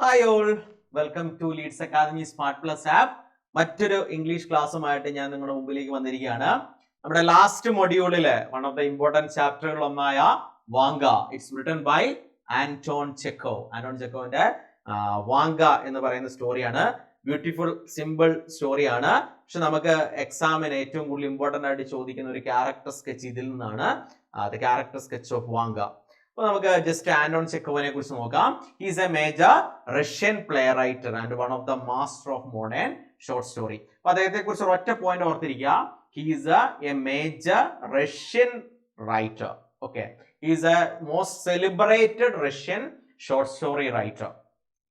Hi all, welcome to Leeds Academy Smart Plus app. മറ്റൊരു English ക്ലാസ്സുമായിട്ട് ഞാൻ നിങ്ങളുടെ മുമ്പിലേക്ക് വന്നിരിക്കുകയാണ്. നമ്മുടെ ലാസ്റ്റ് മൊഡ്യൂളില് വൺ ഓഫ് ദ ഇമ്പോർട്ടൻറ്റ് ചാപ്റ്ററുകൾ ഒന്നായ Vanka, it's written by Anton Chekhov. Anton ചെക്കോവിന്റെ വാങ്ക എന്ന് പറയുന്ന സ്റ്റോറിയാണ്. ബ്യൂട്ടിഫുൾ സിമ്പിൾ സ്റ്റോറിയാണ്. പക്ഷെ നമുക്ക് എക്സാമിന് ഏറ്റവും കൂടുതൽ ഇമ്പോർട്ടൻ്റ് ആയിട്ട് ചോദിക്കുന്ന ഒരു ക്യാരക്ടർ സ്കെച്ച് ഇതിൽ നിന്നാണ്. The character sketch of Vanga. അപ്പോൾ നമുക്ക് ജസ്റ്റ് ആന്റോൺ ചെക്കോവിനെ കുറിച്ച് നോക്കാം. He is A major Russian play writer and one of the master of modern short story. അപ്പൊ അദ്ദേഹത്തെ കുറിച്ച് ഒറ്റ പോയിന്റ് ഓർത്തിരിക്കുക. He is A major Russian writer. Okay, he is A most celebrated Russian short story writer.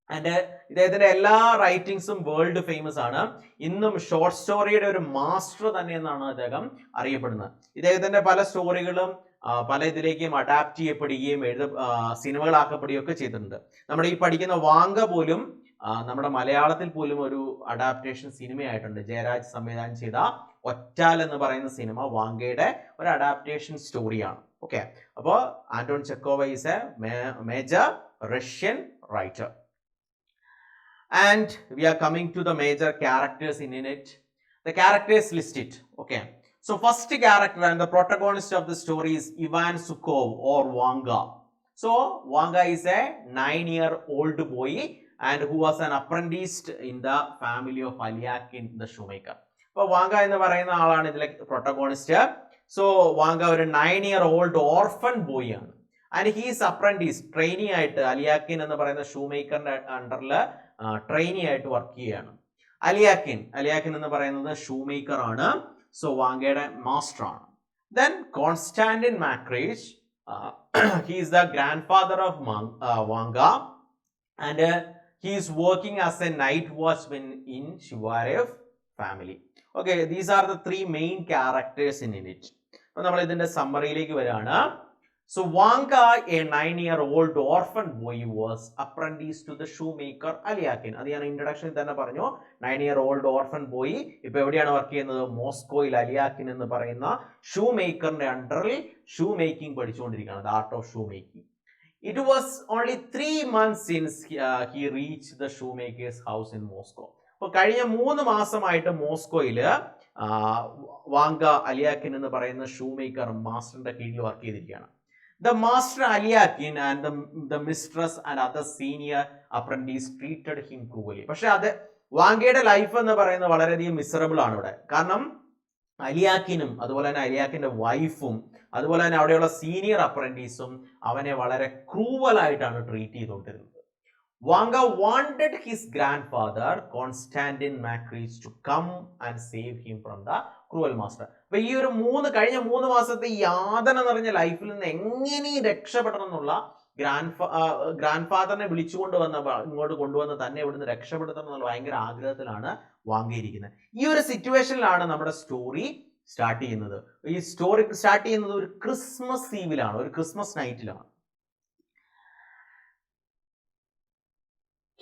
And ഇദ്ദേഹത്തിന്റെ എല്ലാ റൈറ്റിംഗ്സും world famous ആണ്. ഇന്നും short സ്റ്റോറിയുടെ ഒരു മാസ്റ്റർ തന്നെ എന്നാണ് അദ്ദേഹം അറിയപ്പെടുന്നത്. ഇദ്ദേഹത്തിന്റെ പല സ്റ്റോറികളും പല ഇതിലേക്കും അഡാപ്റ്റ് ചെയ്യപ്പെടുകയും സിനിമകളാക്കപ്പെടുകയും ഒക്കെ ചെയ്തിട്ടുണ്ട്. നമ്മുടെ ഈ പഠിക്കുന്ന വാങ്ക പോലും നമ്മുടെ മലയാളത്തിൽ പോലും ഒരു അഡാപ്റ്റേഷൻ സിനിമയായിട്ടുണ്ട്. ജയരാജ് സംവിധാനം ചെയ്ത ഒറ്റാൽ എന്ന് പറയുന്ന സിനിമ വാങ്കയുടെ ഒരു അഡാപ്റ്റേഷൻ സ്റ്റോറിയാണ്. ഓക്കെ, അപ്പോൾ Anton Chekhov is A major Russian writer. And we are coming to the major characters in it. The characters listed. Okay. So first character and the protagonist of the story is Ivan Sukhov or Vanga. So Vanga is a 9-year-old boy and who was an apprentice in the family of Alyakin the shoemaker. അപ്പോൾ Vanga എന്ന് പറയുന്ന ആളാണ് ഇതിലെ protagonist. So Vanga ഒരു 9-year-old orphan boy ആണ്. And he's apprentice trainee ആയിട്ട് അലിയാക്കിൻ എന്ന് പറയുന്ന ഷൂമേക്കറിന്റെ അണ്ടറിൽ ട്രെയിനി ആയിട്ട് വർക്ക് ചെയ്യുകയാണ്. അലിയാക്കിൻ എന്ന് പറയുന്നത് ഷൂമേക്കർ ആണ്. സോ വാങ്കയുടെ മാസ്റ്റർ ആണ്. Then Konstantin Makarich, he is the grand father of Vanka and he is working as a night watchman in Zhivarev family. Okay, these are the 3 main characters in it. അപ്പൊ നമ്മൾ ഇതിന്റെ സമ്മറിയിലേക്ക് വരികയാണ്. So Vanka, a 9-year-old orphan boy, was apprenticed to the shoemaker Alyakin. അത് ഞാൻ ഇൻട്രൊഡക്ഷനിൽ തന്നെ പറഞ്ഞു. 9-year-old orphan boy ഇപ്പൊ എവിടെയാണ് വർക്ക് ചെയ്യുന്നത്? മോസ്കോയിൽ അലിയാക്കിൻ എന്ന് പറയുന്ന ഷൂ മേക്കറിന്റെ അണ്ടറിൽ ഷൂ മേക്കിംഗ് പഠിച്ചുകൊണ്ടിരിക്കുകയാണ്. The art of shoe making. It was only 3 months since he reached the shoemaker's house in Moscow. അപ്പോൾ കഴിഞ്ഞ 3 മാസമായിട്ട് മോസ്കോയിൽ വാങ്ക അലിയാക്കിൻ എന്ന് പറയുന്ന ഷൂ മേക്കർ മാസ്റ്ററിന്റെ കീഴിൽ വർക്ക് ചെയ്തിരിക്കുകയാണ്. The master Alyakin and the mistress and other senior apprentice treated him cruelly. പക്ഷെ അത് വാങ്കയുടെ ലൈഫ് എന്ന് പറയുന്നത് വളരെയധികം മിസറബിൾ ആണ് ഇവിടെ. കാരണം അലിയാക്കിനും അതുപോലെ തന്നെ അലിയാക്കിന്റെ വൈഫും അതുപോലെ തന്നെ അവിടെയുള്ള സീനിയർ അപ്രന്റീസും അവനെ വളരെ ക്രൂവലായിട്ടാണ് ട്രീറ്റ് ചെയ്തുകൊണ്ടിരുന്നത്. Vanga wanted his grandfather Konstantin Makris to come and save him from the cruel master. അപ്പൊ ഈ ഒരു കഴിഞ്ഞ 3 മാസത്തെ യാതന നിറഞ്ഞ ലൈഫിൽ നിന്ന് എങ്ങനെ രക്ഷപ്പെടണം എന്നുള്ള ഗ്രാൻഡ് ഫാദറിനെ ഇങ്ങോട്ട് കൊണ്ടുവന്ന് തന്നെ ഇവിടുന്ന് രക്ഷപ്പെടുത്തണം എന്നുള്ള ഭയങ്കര ആഗ്രഹത്തിലാണ് വാങ്ങിയിരിക്കുന്നത്. ഈ ഒരു സിറ്റുവേഷനിലാണ് നമ്മുടെ സ്റ്റോറി സ്റ്റാർട്ട് ചെയ്യുന്നത്. ഈ സ്റ്റോറി സ്റ്റാർട്ട് ചെയ്യുന്നത് ഒരു ക്രിസ്മസ് ഈവിലാണ്, ഒരു Christmas നൈറ്റിലാണ്.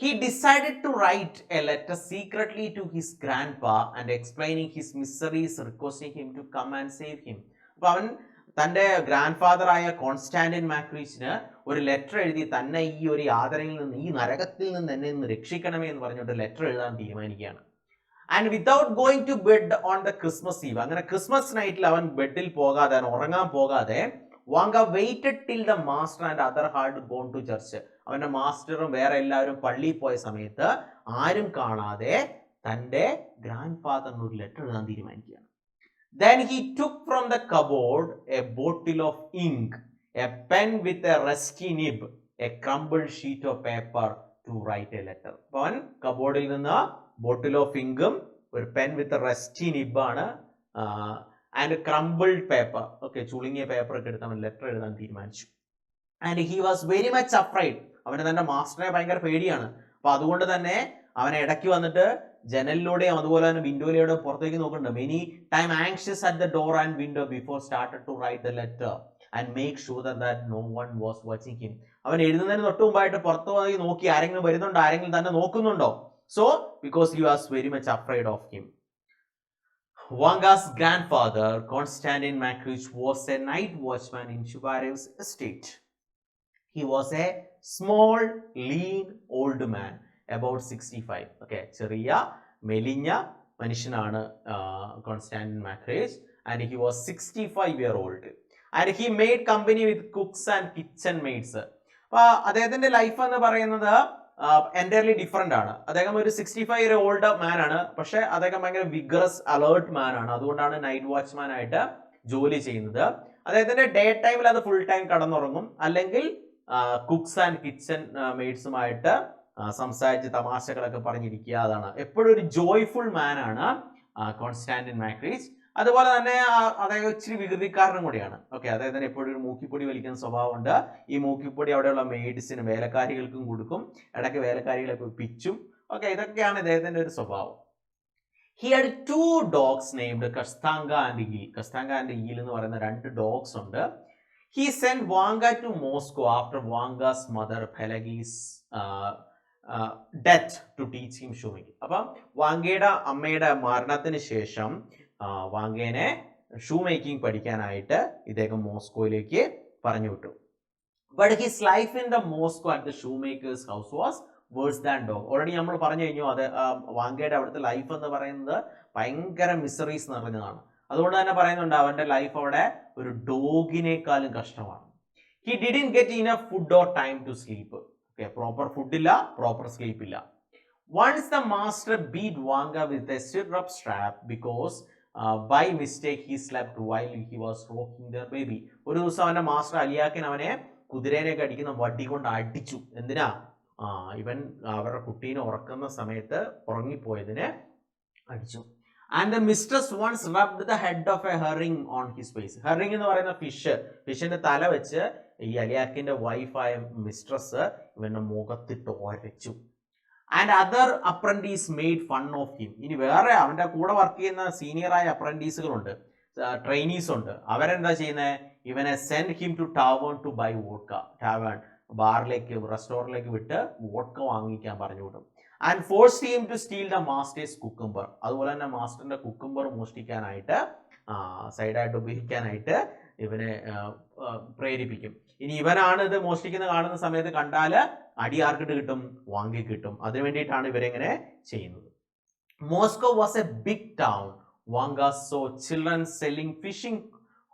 He decided to write a letter secretly to his grandpa and explaining his miseries, requesting him to come and save him. അപ്പോൾ അവൻ തൻ്റെ ഗ്രാൻഡ് ഫാദർ ആയ കോൺസ്റ്റാന്റിൻ മാക്രീച്ചിന് ഒരു ലെറ്റർ എഴുതി തന്നെ ഈ ഒരു യാതനയിൽ നിന്ന്, ഈ നരകത്തിൽ നിന്ന് എന്നെ ഒന്ന് രക്ഷിക്കണമേ എന്ന് പറഞ്ഞിട്ട് ലെറ്റർ എഴുതാൻ തീരുമാനിക്കുകയാണ്. And without going to bed on the Christmas eve, അങ്ങനെ ക്രിസ്മസ് നൈറ്റിൽ അവൻ ബെഡിൽ പോകാതെ, ഉറങ്ങാൻ പോകാതെ, Vanka waited till the master and other had gone to church. അവന്റെ മാസ്റ്ററും വേറെ എല്ലാവരും പള്ളിയിൽ പോയ സമയത്ത് ആരും കാണാതെ തൻ്റെ ഗ്രാൻഡ് ഫാദറിന് ഒരു ലെറ്റർ എഴുതാൻ തീരുമാനിക്കുകയാണ്. Then he took from the cupboard a bottle of ink, a pen with a rusty nib, a crumpled sheet of paper to write a letter. അവൻ കബോർഡിൽ നിന്ന് ബോട്ടിൽ ഓഫ് ഇങ്കും ഒരു പെൻ വിത്ത് റസ്റ്റി നിബാണ് and crumbled paper, okay, ചുളുങ്ങിയ paper ഒക്കെ എടുത്ത് അവൻ letter എഴുതാൻ തീരുമാനിച്ചു. And he was very much afraid. അവന് തന്റെ മാസ്റ്ററിനെ ഭയങ്കര പേടിയാണ്. അപ്പൊ അതുകൊണ്ട് തന്നെ അവനെ ഇടയ്ക്ക് വന്നിട്ട് ജനലിലൂടെയും അതുപോലെ തന്നെ വിൻഡോയിലൂടെ പുറത്തേക്ക് നോക്കുന്നുണ്ട്. Many time anxious at the door and window before started to write the letter and make sure that no one was watching him. അവൻ എഴുതുന്നതിന് തൊട്ട് മുമ്പായിട്ട് പുറത്തു പോയി നോക്കി ആരെങ്കിലും വരുന്നുണ്ടോ, ആരെങ്കിലും തന്നെ നോക്കുന്നുണ്ടോ. So because he was very much afraid of him. Vanga's grandfather Konstantin Makrich was a night watchman in Shuvarev's estate. He was a small lean old man about 65. Okay, ചെറിയ മെലിഞ്ഞ മനുഷ്യനാണ് Konstantin Makarich. And he was 65-year-old. And he made company with cooks and kitchen maids. അപ്പൊ അദ്ദേഹത്തിന്റെ life എന്ന് പറയുന്നത് entirely different ആണ്. അദ്ദേഹം ഒരു 65-year-old മാൻ ആണ്, പക്ഷെ അദ്ദേഹം ഭയങ്കര വിഗറസ് അലേർട്ട് മാൻ ആണ്. അതുകൊണ്ടാണ് നൈറ്റ് വാച്ച്മാൻ ആയിട്ട് ജോലി ചെയ്യുന്നത്. അദ്ദേഹത്തിന്റെ ഡേ ടൈമിൽ അത് ഫുൾ ടൈം കടന്നുറങ്ങും, അല്ലെങ്കിൽ കുക്സ് ആൻഡ് കിച്ചൺ മെയ്ഡ്സുമായിട്ട് സംസാരിച്ച് തമാശകളൊക്കെ പറഞ്ഞിരിക്കുക. അതാണ് എപ്പോഴും ഒരു ജോയ്ഫുൾ മാൻ ആണ് കോൺസ്റ്റാന്റിൻ മാക്രേജ്. അതുപോലെ തന്നെ അദ്ദേഹം ഇച്ചിരി വികൃതിക്കാരനും കൂടിയാണ്. ഓക്കെ, അദ്ദേഹത്തിന് എപ്പോഴും ഒരു മൂക്കിപ്പൊടി വലിക്കുന്ന സ്വഭാവമുണ്ട്. ഈ മൂക്കിപ്പൊടി അവിടെയുള്ള മെയ്ഡ്സിനും വേലക്കാരികൾക്കും കൊടുക്കും, ഇടയ്ക്ക് വേലക്കാരികളൊക്കെ പിച്ചും. ഓക്കെ, ഇതൊക്കെയാണ് ഇദ്ദേഹത്തിന്റെ ഒരു സ്വഭാവം. He had 2 dogs named Kastanga and Eel. Kastanga and Eel എന്ന് പറയുന്ന 2 dogs ഉണ്ട്. He sent Wanga to Moscow after Wanga's mother Pelagi's death to teach him shoemaking. അപ്പം വാങ്കയുടെ അമ്മയുടെ മരണത്തിന് ശേഷം വാങ്കേനെ ഷൂ മേക്കിംഗ് പഠിക്കാനായിട്ട് ഇദ്ദേഹം മോസ്കോയിലേക്ക് പറഞ്ഞു വിട്ടു. But his life in the Moscow at the shoemaker's house was verse than dog. Already നമ്മൾ പറഞ്ഞു കഴിഞ്ഞു, അത് വാങ്കയുടെ അവിടുത്തെ ലൈഫ് എന്ന് പറയുന്നത് ഭയങ്കര മിസറീസ് നിറഞ്ഞതാണ്. അതുകൊണ്ട് തന്നെ പറയുന്നുണ്ട് അവന്റെ ലൈഫ് അവിടെ ഒരു ഡോഗിനേക്കാളും കഷ്ടമാണ്. He didn't get enough food or time to sleep. Okay, proper food ഇല്ല, പ്രോപ്പർ സ്ലീപ്പ് ഇല്ല. Once the master beat Vanka with a stirrup strap because by mistake he slept while he was rocking their baby. ഒരു ദിവസം അവന്റെ master അലിയാക്കൻ അവനെ കുതിരേനെയൊക്കെ അടിക്കുന്ന വടി കൊണ്ട് അടിച്ചു. എന്തിനാ? ഇവൻ അവരുടെ കുട്ടീനെ ഉറക്കുന്ന സമയത്ത് ഉറങ്ങിപ്പോയതിന് അടിച്ചു. And the mistress once rubbed the head of a herring on his face. Herring എന്ന് പറയുന്ന ഫിഷിന്റെ തല വെച്ച് ഈ അലിയാക്കിന്റെ വൈഫായ മിസ്ട്രസ് ഇവന്റെ മുഖത്തിട്ട് ഒരച്ചു. And other apprentice made fun of him. ഇനി വേറെ അവന്റെ കൂടെ വർക്ക് ചെയ്യുന്ന സീനിയറായ അപ്രന്റീസുകളുണ്ട്, ട്രെയിനീസ് ഉണ്ട്. അവരെന്താ ചെയ്യുന്നത്? ഇവനെ send him to tavern to buy vodka. Tavern ബാറിലേക്ക്, റെസ്റ്റോറൻറ്റിലേക്ക് വിട്ട് വോഡ്ക വാങ്ങിക്കാൻ പറഞ്ഞു വിടും. And force him to steal the master's cucumber. അതുപോലെ തന്നെ മാസ്റ്ററിന്റെ കുക്കുംബർ മോഷ്ടിക്കാനായിട്ട്, സൈഡായിട്ട് ഉപയോഗിക്കാനായിട്ട് ഇവനെ പ്രേരിപ്പിക്കും. ഇനി ഇവനാണ് ഇത് മോഷ്ടിക്കുന്ന കാണുന്ന സമയത്ത് കണ്ടാല് അടി ആർക്കിട്ട് കിട്ടും? വാങ്ങി കിട്ടും. അതിനു വേണ്ടിയിട്ടാണ് ഇവരെങ്ങനെ ചെയ്യുന്നത്. Moscow was a big town. Vanka saw children selling fishing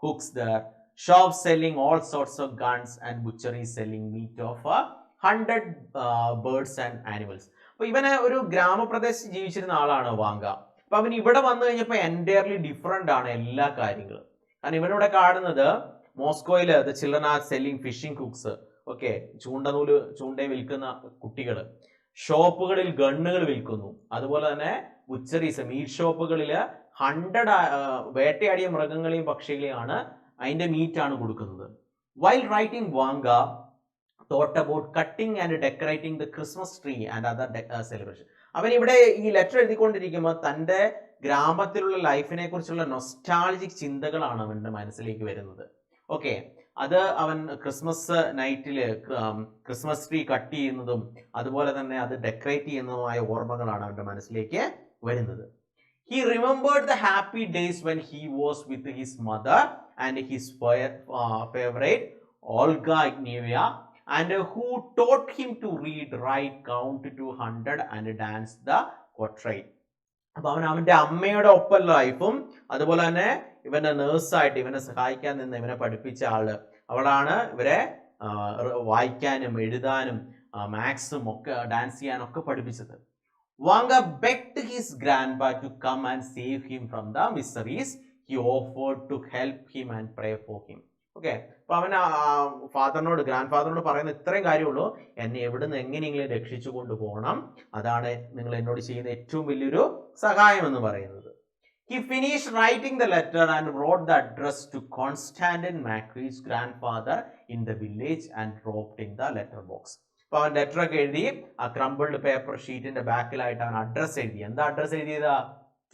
hooks there, shops selling all sorts of guns, and butcheries selling meat of 100 birds and animals. അപ്പൊ ഇവന് ഒരു ഗ്രാമപ്രദേശത്ത് ജീവിച്ചിരുന്ന ആളാണ് വാങ്ക. അപ്പൊ അവൻ ഇവിടെ വന്നു കഴിഞ്ഞപ്പോൾ എൻറ്റയർലി ഡിഫറെന്റ് ആണ് എല്ലാ കാര്യങ്ങളും. കാരണം ഇവനിവിടെ കാണുന്നത് മോസ്കോയില് the children are selling fishing hooks. Okay, ചൂണ്ടയെ വിൽക്കുന്ന കുട്ടികൾ, ഷോപ്പുകളിൽ ഗണ്ണുകൾ വിൽക്കുന്നു. അതുപോലെ തന്നെ ബുച്ചറീസ്, മീറ്റ് ഷോപ്പുകളിൽ 100 വേട്ടയാടിയ മൃഗങ്ങളെയും പക്ഷികളെയാണ് അതിന്റെ മീറ്റാണ് കൊടുക്കുന്നത്. While writing Vanga thought about cutting and decorating the Christmas tree and other celebration. അവൻ ഇവിടെ ഈ ലെറ്റർ എഴുതിക്കൊണ്ടിരിക്കുമ്പോൾ തൻ്റെ ഗ്രാമത്തിലുള്ള ലൈഫിനെ കുറിച്ചുള്ള നൊസ്റ്റാൾജിക് ചിന്തകളാണ് അവൻ്റെ മനസ്സിലേക്ക് വരുന്നത്. ഓക്കെ, അത് അവൻ ക്രിസ്മസ് നൈറ്റില് ക്രിസ്മസ് ട്രീ കട്ട് ചെയ്യുന്നതും അതുപോലെ തന്നെ അത് ഡെക്കറേറ്റ് ചെയ്യുന്നതുമായ ഓർമ്മകളാണ് അവൻ്റെ മനസ്സിലേക്ക് വരുന്നത്. He remembered the happy days when he was with his mother and his favorite Olga Ignevia, and who taught him to read, write, count to 100 and dance the quatrain. അപ്പൊ അവന്റെ അമ്മയുടെ ഒപ്പം ലൈഫും അതുപോലെ തന്നെ ഇവന്റെ നേഴ്സായിട്ട് ഇവനെ സഹായിക്കാൻ നിന്ന് ഇവനെ പഠിപ്പിച്ച ആള് അവളാണ് ഇവരെ വായിക്കാനും എഴുതാനും മാത്സും ഒക്കെ ഡാൻസ് ചെയ്യാനും ഒക്കെ പഠിപ്പിച്ചത്. Wanga begged his grandpa to come and save him from the miseries. He offered to help him and pray for him. Okay, അപ്പൊ അവൻ ഗ്രാൻഡ് ഫാദറിനോട് പറയുന്ന ഇത്രയും കാര്യമുള്ളൂ, എന്നെ എവിടുന്ന് എങ്ങനെയെങ്കിലും രക്ഷിച്ചു കൊണ്ടുപോകണം, അതാണ് നിങ്ങൾ എന്നോട് ചെയ്യുന്ന ഏറ്റവും വലിയൊരു സഹായം എന്ന് പറയുന്നത്. He finished writing the letter and wrote the address to Constantin Macrae's grandfather in the village and dropped in the letter box. അപ്പൊ അവൻ ലെറ്റർ ഒക്കെ എഴുതി ആ ക്രംബിൾഡ് പേപ്പർ ഷീറ്റിന്റെ ബാക്കിലായിട്ട് അവൻ അഡ്രസ് എഴുതി. എന്താ അഡ്രസ് എഴുതിയത്?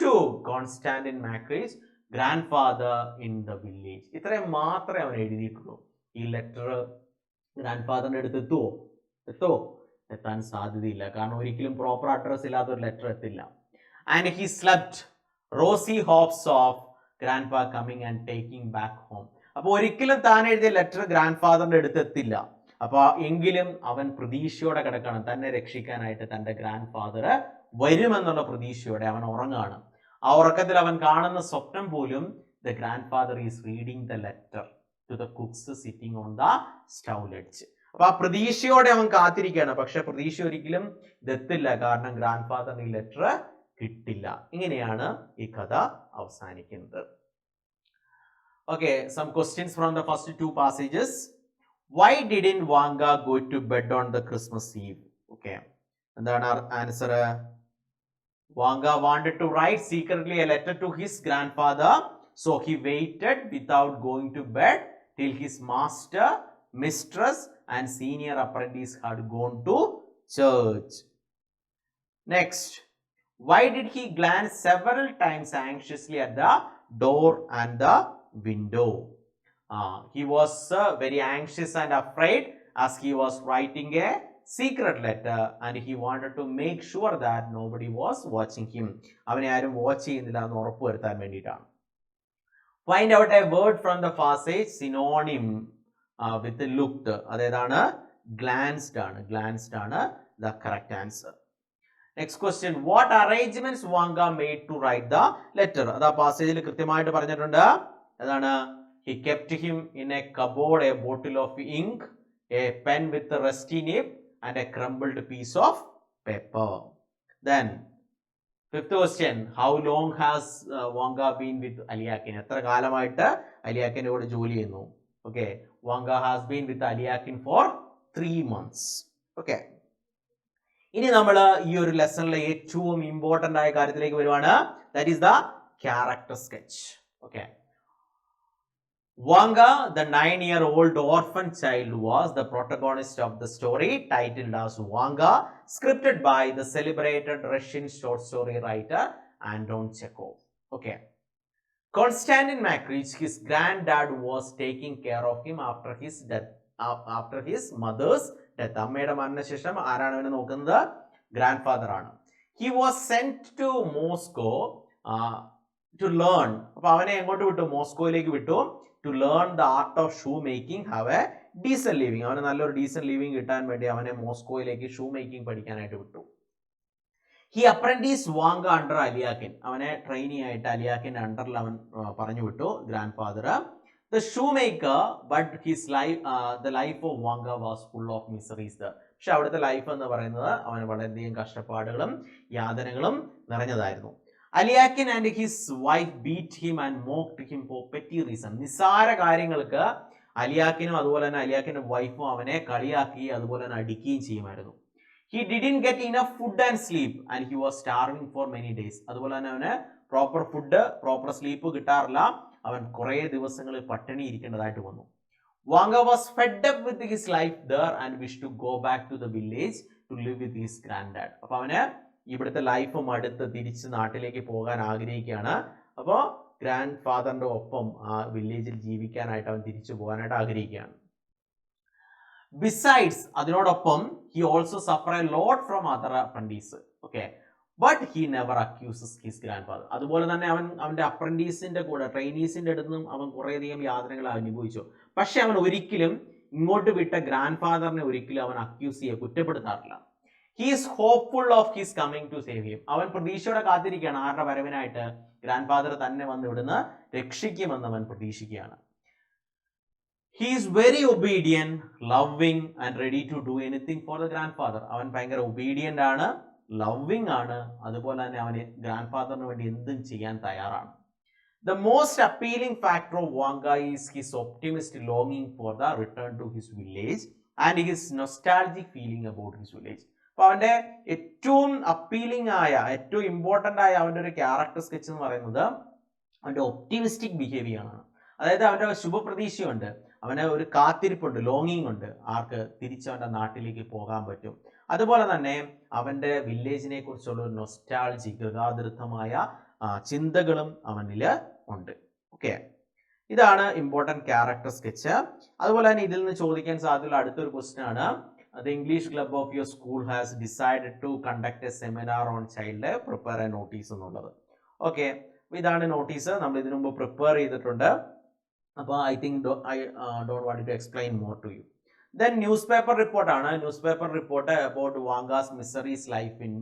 To Konstantin Makarich's grand father in the village. ഇത്രയും മാത്രമേ അവൻ എഴുതിയിട്ടുള്ളൂ. ഈ ലെറ്റർ ഗ്രാൻഡ് ഫാദറിന്റെ അടുത്ത് എത്താൻ സാധ്യതയില്ല, കാരണം ഒരിക്കലും പ്രോപ്പർ അഡ്രസ് ഇല്ലാത്ത ഒരു ലെറ്റർ എത്തില്ല. And he slept rosy hopes of grandfather coming and taking back home. അപ്പൊ ഒരിക്കലും താൻ എഴുതിയ ലെറ്റർ ഗ്രാൻഡ് ഫാദറിന്റെ അടുത്ത് എത്തില്ല. അപ്പൊ എങ്കിലും അവൻ പ്രതീക്ഷയോടെ കിടക്കണം, തന്നെ രക്ഷിക്കാനായിട്ട് തൻ്റെ ഗ്രാൻഡ് ഫാദർ വരുമെന്നുള്ള പ്രതീക്ഷയോടെ അവൻ ഉറങ്ങാണ്. ആ ഉറക്കത്തിൽ അവൻ കാണുന്ന സ്വപ്നം പോലും the grand father is reading the letter to the cooks sitting on the stove ledge. അപ്പൊ ആ പ്രതീക്ഷയോടെ അവൻ കാത്തിരിക്കുകയാണ്. പക്ഷെ പ്രതീക്ഷ ഒരിക്കലും ഇതെത്തില്ല, കാരണം ഗ്രാൻഡ് ഫാദറിന് ഈ ലെറ്റർ കിട്ടില്ല. ഇങ്ങനെയാണ് ഈ കഥ അവസാനിക്കുന്നത്. Okay, some questions from the first two passages. Why didn't Wanga go to bed on the Christmas Eve? Okay, എന്താണ് answer? Wanga wanted to write secretly a letter to his grandfather, so he waited without going to bed till his master, mistress and senior apprentice had gone to church. Next, why did he glance several times anxiously at the door and the window? He was very anxious and afraid as he was writing a secret letter and he wanted to make sure that nobody was watching him. അവനെ ആരും watch ചെയ്യുന്നില്ല എന്ന് ഉറപ്പുവരുത്താൻ വേണ്ടിയിട്ടാണ്. Find out a word from the passage synonym with looked. അതേതാണ്? glanced ആണ്. glanced ആണ് the correct answer. Next question, what arrangements Wanga made to write the letter? അത് ആ പാസേജിൽ കൃത്യമായിട്ട് പറഞ്ഞിട്ടുണ്ട്. അതാണ് he kept him in a cupboard a bottle of ink, a pen with a rusty nib and a crumbled piece of paper. Then fifth question, how long has Wanga been with Aliakin? എത്ര കാലമായിട്ട് അലിയാക്കിന്റെ കൂടെ ജോലി ചെയ്യുന്നു? Okay, Wanga has been with Aliakin for 3 months. Okay, ഇനി നമ്മൾ ഈ ഒരു ലെസണിലെ ഏറ്റവും ഇമ്പോർട്ടന്റ് ആയ കാര്യത്തിലേക്ക് വരുവാണ്. That is the character sketch. Okay, Wanga, the 9-year-old orphan child, was the protagonist of the story titled as Wanga, scripted by the celebrated Russian short story writer Anton Chekhov. Okay, Konstantin Makrych, his granddad, was taking care of him after his death, after his mother's death. അമ്മയുടെ മരണശേഷം ആരാണ് അവനെ നോക്കുന്നത്? Grand father ആണ്. He was sent to Moscow to learn. അപ്പൊ അവനെ എങ്ങോട്ട് വിട്ടു? മോസ്കോയിലേക്ക് വിട്ടു. To learn the art of shoe making, have a decent living. അവന് നല്ലൊരു ഡീസന്റ് ലിവിങ് കിട്ടാൻ വേണ്ടി അവനെ മോസ്കോയിലേക്ക് ഷൂ മേക്കിംഗ് പഠിക്കാനായിട്ട് വിട്ടു. He apprenticed Wanga under Aliakin. അവനെ ട്രെയിനി ആയിട്ട് അലിയാക്കിന്റെ അണ്ടറിൽ അവൻ പറഞ്ഞു വിട്ടു grand father. The shoemaker, but his life, the life of Wanga was full of miseries. പക്ഷെ അവിടുത്തെ ലൈഫ് എന്ന് പറയുന്നത് അവന് വളരെയധികം കഷ്ടപ്പാടുകളും യാതനകളും നിറഞ്ഞതായിരുന്നു. Aliakin and his wife beat him and mocked him for petty reason. നിസ്സാര കാര്യങ്ങൾക്ക് അലിയാക്കിനും അതുപോലെ തന്നെ അലിയാക്കിന്റെ വൈഫും അവനെ കളിയാക്കി അതുപോലെ തന്നെ അടിക്കുകയും ചെയ്യുമായിരുന്നു. He didn't get enough food and sleep and he was starving for many days. അതുപോലെ തന്നെ അവന് പ്രോപ്പർ ഫുഡ്, പ്രോപ്പർ സ്ലീപ്പ് കിട്ടാറില്ല. അവൻ കുറേ ദിവസങ്ങൾ പട്ടിണി ഇരിക്കേണ്ടതായിട്ട് വന്നു. Wanga was fed up with his life there and wished to go back to the village to live with his granddad. അപ്പൊ അവന് ഇവിടുത്തെ ലൈഫും അടുത്ത് തിരിച്ച് നാട്ടിലേക്ക് പോകാൻ ആഗ്രഹിക്കുകയാണ്. അപ്പോൾ ഗ്രാൻഡ് ഫാദറിന്റെ ഒപ്പം ആ വില്ലേജിൽ ജീവിക്കാനായിട്ട് അവൻ തിരിച്ചു പോകാനായിട്ട് ആഗ്രഹിക്കുകയാണ്. ബിസൈഡ്സ്, അതിനോടൊപ്പം he also suffer a lot from other apprentices. Okay, but he never accuses his grandfather. അതുപോലെ തന്നെ അവന്റെ അപ്രന്റീസിന്റെ കൂടെ, ട്രെയിനീസിന്റെ അടുത്ത് നിന്നും അവൻ കുറേയധികം യാതനകൾ അനുഭവിച്ചു. പക്ഷെ അവൻ ഒരിക്കലും ഇങ്ങോട്ട് വിട്ട ഗ്രാൻഡ് ഫാദറിനെ ഒരിക്കലും അവൻ അക്യൂസ് ചെയ്യുക, കുറ്റപ്പെടുത്താറില്ല. He is hopeful of his coming to save him. അവൻ പ്രതീക്ഷയോടെ കാത്തിരിക്കുകയാണ് ആരുടെ വരവിനായിട്ട്? ഗ്രാൻഡ് ഫാദർ തന്നെ വന്ന് ഇവിടുന്ന് രക്ഷിക്കുമെന്ന് അവൻ പ്രതീക്ഷിക്കുകയാണ്. He is very obedient, loving and ready to do anything for the grandfather. അവൻ ഭയങ്കര obedient ആണ്, loving ആണ്, അതുപോലെ തന്നെ അവന് ഗ്രാൻഡ് ഫാദറിന് വേണ്ടി എന്തും ചെയ്യാൻ തയ്യാറാണ്. The most appealing factor of Wanga is his optimistic longing for the return to his village and his nostalgic feeling about his village. അപ്പൊ അവന്റെ ഏറ്റവും അപ്പീലിംഗ് ആയ, ഏറ്റവും ഇമ്പോർട്ടന്റ് ആയ അവന്റെ ഒരു ക്യാരക്ടർ സ്കെച്ച് എന്ന് പറയുന്നത് അവന്റെ ഒപ്റ്റിമിസ്റ്റിക് ബിഹേവിയർ ആണ്. അതായത് അവന്റെ ശുഭപ്രതീക്ഷയുണ്ട്, അവന് ഒരു കാത്തിരിപ്പുണ്ട്, ലോങ്ങിങ് ഉണ്ട്, ആർക്ക് തിരിച്ചവന്റെ നാട്ടിലേക്ക് പോകാൻ പറ്റും. അതുപോലെ തന്നെ അവന്റെ വില്ലേജിനെ കുറിച്ചുള്ള ഒരു നൊസ്റ്റാൾജി, ഗൃഹാതൃത്വമായ ചിന്തകളും അവനിൽ ഉണ്ട്. ഓക്കെ, ഇതാണ് ഇമ്പോർട്ടൻറ്റ് ക്യാരക്ടർ സ്കെച്ച്. അതുപോലെ തന്നെ ഇതിൽ നിന്ന് ചോദിക്കാൻ സാധ്യതയുള്ള അടുത്തൊരു ക്വസ്റ്റ്യൻ ആണ്, the English club of your school has decided to conduct a seminar on child life, prepare a notice എന്നുള്ളത്. ഓക്കെ, ഇതാണ് നോട്ടീസ്, നമ്മൾ ഇതിനു മുമ്പ് പ്രിപ്പയർ ചെയ്തിട്ടുണ്ട്. അപ്പോൾ I think I don't want to explain more to you. Then newspaper റിപ്പോർട്ടാണ്. Newspaper report about Vanka's miseries life in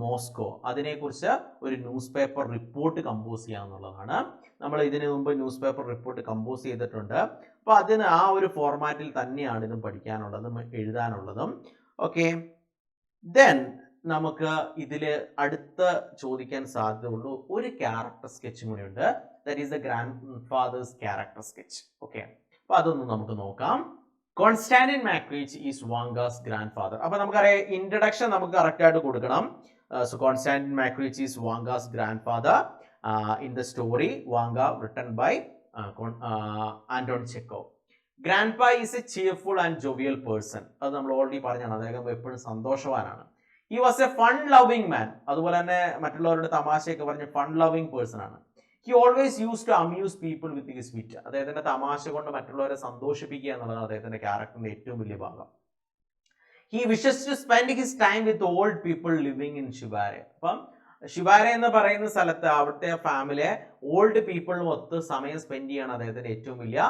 Moscow. അതിനെക്കുറിച്ച് ഒരു ന്യൂസ് പേപ്പർ റിപ്പോർട്ട് കമ്പോസ് ചെയ്യുക എന്നുള്ളതാണ്. നമ്മൾ ഇതിനു മുമ്പ് ന്യൂസ് പേപ്പർ റിപ്പോർട്ട് കമ്പോസ് ചെയ്തിട്ടുണ്ട്. അപ്പോൾ അതിന് ആ ഒരു ഫോർമാറ്റിൽ തന്നെയാണ് ഇതും പഠിക്കാനുള്ളതും എഴുതാനുള്ളതും. ഓക്കെ, ദെൻ നമുക്ക് ഇതിൽ അടുത്ത ചോദിക്കാൻ സാധ്യതയുള്ളൂ ഒരു ക്യാരക്ടർ സ്കെച്ചും കൂടി ഉണ്ട്. That is the grandfather's character sketch. Okay, അപ്പൊ അതൊന്ന് നമുക്ക് നോക്കാം. Konstantin Makarich is Vanka's grandfather. അപ്പൊ നമുക്കറിയാം ഇൻട്രഡക്ഷൻ നമുക്ക് കറക്റ്റ് ആയിട്ട് കൊടുക്കണം. So Konstantin Makarich is Vanka's grand father in the story Vanka written by Anton Chekhov. Grandpa is a cheerful and jovial person. അത് നമ്മൾ already പറഞ്ഞാണ്. അദ്ദേഹം എപ്പോഴും സന്തോഷവാനാണ്. He was a fun loving man. അതുപോലെ തന്നെ മറ്റുള്ളവരുടെ തമാശയൊക്കെ പറഞ്ഞ് ഫൺ ലവിങ് പേഴ്സൺ ആണ്. He always use to amuse people with his wit. അദ്ദേഹത്തിന്റെ തമാശ കൊണ്ട് മറ്റുള്ളവരെ സന്തോഷിപ്പിക്കുക എന്നുള്ളതാണ് അദ്ദേഹത്തിന്റെ ക്യാരക്ടറിന്റെ ഏറ്റവും വലിയ ഭാഗം. He wishes to spend his time with old people living in Zhivarev. അപ്പം ഷിവാരെ എന്ന് പറയുന്ന സ്ഥലത്ത് അവിടുത്തെ ഫാമിലിയെ ഓൾഡ് പീപ്പിളും ഒത്ത് സമയം സ്പെൻഡ് ചെയ്യാണ് അദ്ദേഹത്തിന്റെ ഏറ്റവും വലിയ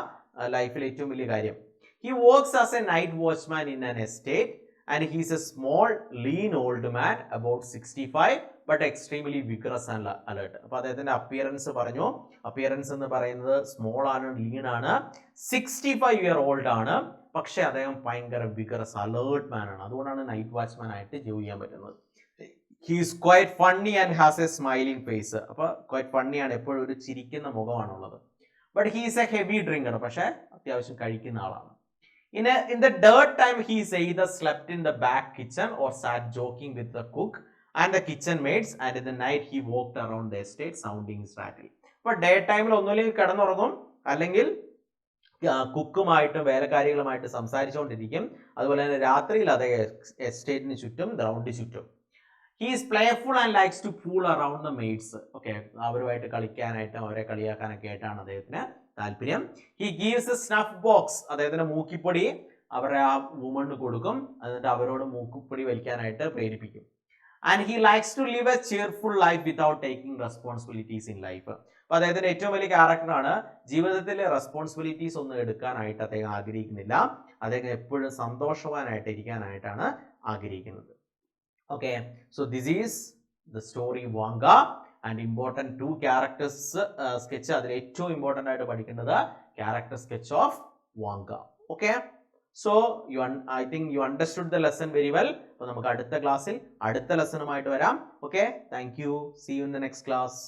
ലൈഫിലെ ഏറ്റവും വലിയ കാര്യം. He works as a night watchman in an estate and he is A small lean old man about 65 but extremely vigorous and alert. അപ്പൊ അദ്ദേഹത്തിന്റെ അപ്പിയറൻസ് പറഞ്ഞു. അപ്പിയറൻസ് എന്ന് പറയുന്നത് സ്മോൾ ആണ്, ലീൻ ആണ്, 65 ഇയർ ഓൾഡ് ആണ്. പക്ഷെ അദ്ദേഹം ഭയങ്കര വിഗ്രസ് അലേർട്ട് മാൻ ആണ്. അതുകൊണ്ടാണ് നൈറ്റ് വാച്ച്മാൻ ആയിട്ട് ജോലി ചെയ്യാൻ പറ്റുന്നത്. He is quite funny and has a smiling face. അപ്പൊ ക്വൈറ്റ് ഫണ്ണി ആണ്, എപ്പോഴും ഒരു ചിരിക്കുന്ന മുഖമാണുള്ളത്. But he is a heavy drinker. പക്ഷെ അത്യാവശ്യം കഴിക്കുന്ന ആളാണ്. In the dirt time, he is either slept in the back kitchen or sat joking with the cook and the kitchen maids, and in the night he walked around the estate sounding his rattle. അപ്പോൾ day ടൈമിൽ ഒന്നുമില്ലെങ്കിൽ കിടന്നുറങ്ങും, അല്ലെങ്കിൽ കുക്കുമായിട്ടും വേലക്കാരികളുമായിട്ട് സംസാരിച്ചുകൊണ്ടിരിക്കും. അതുപോലെ തന്നെ രാത്രിയിൽ അതേ എസ്റ്റേറ്റിന് ചുറ്റും ഗ്രൗണ്ടിന് ചുറ്റും. He is playful and likes to fool around the maids. Okay, അവരുമായിട്ട് കളിക്കാനായിട്ടും അവരെ കളിയാക്കാനൊക്കെ ആയിട്ടാണ് അദ്ദേഹത്തിന് താല്പര്യം. He gives a snuff box. അദ്ദേഹത്തിന്റെ മൂക്കിപ്പൊടി അവരെ ആ വുമണ് കൊടുക്കും, എന്നിട്ട് അവരോട് മൂക്കിപ്പൊടി വലിക്കാനായിട്ട് പ്രേരിപ്പിക്കും. And he likes to live a cheerful life without taking responsibilities in life. അപ്പൊ അദ്ദേഹത്തിന്റെ ഏറ്റവും വലിയ ക്യാരക്ടറാണ്. ജീവിതത്തിലെ റെസ്പോൺസിബിലിറ്റീസ് ഒന്നും എടുക്കാനായിട്ട് അദ്ദേഹം ആഗ്രഹിക്കുന്നില്ല. അദ്ദേഹം എപ്പോഴും സന്തോഷവാനായിട്ട് ഇരിക്കാനായിട്ടാണ് ആഗ്രഹിക്കുന്നത്. Okay, so this is the story Vanka. And important 2 characters sketch. അതിൽ ഏറ്റവും ഇമ്പോർട്ടൻ്റ് ആയിട്ട് പഠിക്കുന്നത് character sketch of Vanka. Okay, so I think you understood the lesson very well. അപ്പോൾ നമുക്ക് അടുത്ത ക്ലാസ്സിൽ അടുത്ത ലെസണുമായിട്ട് വരാം. Okay, thank you. See you in the next class.